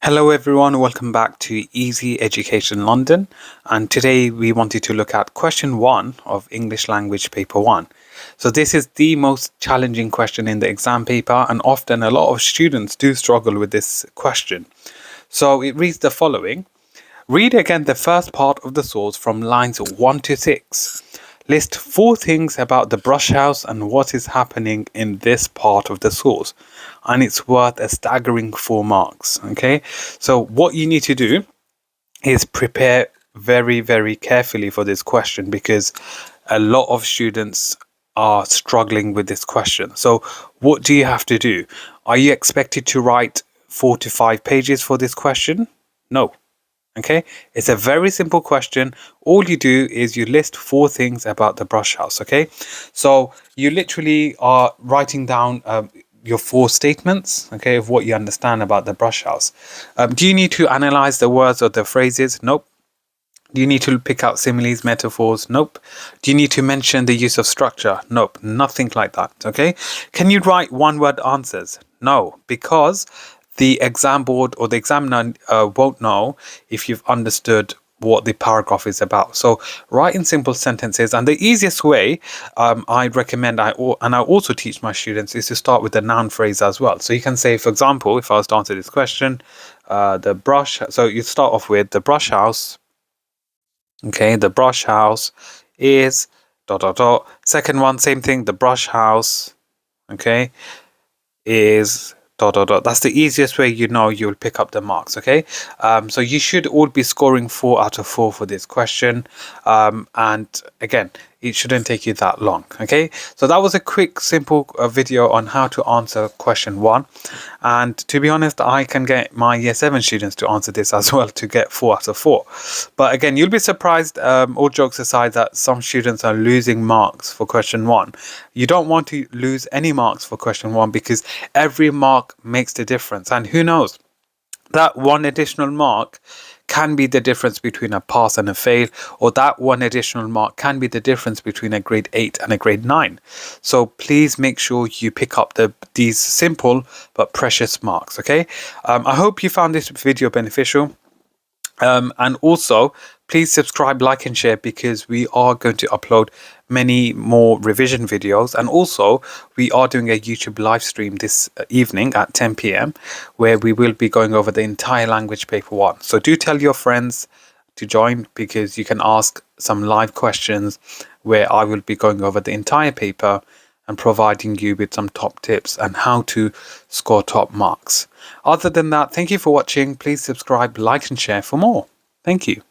Hello everyone, welcome back to Easy Education London, and today we wanted to look at question 1 of English Language Paper 1. So this is the most challenging question in the exam paper, and often a lot of students do struggle with this question. So it reads the following. Read again the first part of the source from lines 1 to 6. List 4 things about the brush house and what is happening in this part of the source. And it's worth a staggering 4 marks. Okay, so what you need to do is prepare very, very carefully for this question because a lot of students are struggling with this question. So what do you have to do? Are you expected to write 4 to 5 pages for this question? No. Okay, it's a very simple question. All you do is you list 4 things about the brush house. Okay, so you literally are writing down your 4 statements, okay, of what you understand about the brush house. Do you need to analyze the words or the phrases? Nope. Do you need to pick out similes, metaphors? Nope. Do you need to mention the use of structure? Nope. Nothing like that. Okay. Can you write 1-word answers? No, because the exam board or the examiner won't know if you've understood what the paragraph is about. So write in simple sentences, and the easiest way I recommend, and I also teach my students, is to start with the noun phrase as well. So you can say, for example, if I was to answer this question, the brush. So you start off with the brush house. Okay, the brush house is ... Second one, same thing. The brush house, okay, is ... That's the easiest way you'll pick up the marks. Okay, so you should all be scoring 4 out of 4 for this question, and again, it shouldn't take you that long. Okay, so that was a quick simple video on how to answer question 1, and to be honest, I can get my year 7 students to answer this as well to get 4 out of 4. But again, you'll be surprised, all jokes aside, that some students are losing marks for question 1. You don't want to lose any marks for question 1 because every mark makes the difference, and who knows, that 1 additional mark can be the difference between a pass and a fail, or that 1 additional mark can be the difference between a grade 8 and a grade 9. So please make sure you pick up these simple but precious marks. Okay, I hope you found this video beneficial. And also, please subscribe, like and share, because we are going to upload many more revision videos, and also we are doing a YouTube live stream this evening at 10 p.m. where we will be going over the entire language paper 1. So do tell your friends to join, because you can ask some live questions where I will be going over the entire paper and providing you with some top tips and how to score top marks. Other than that, thank you for watching. Please subscribe, like and share for more. Thank you.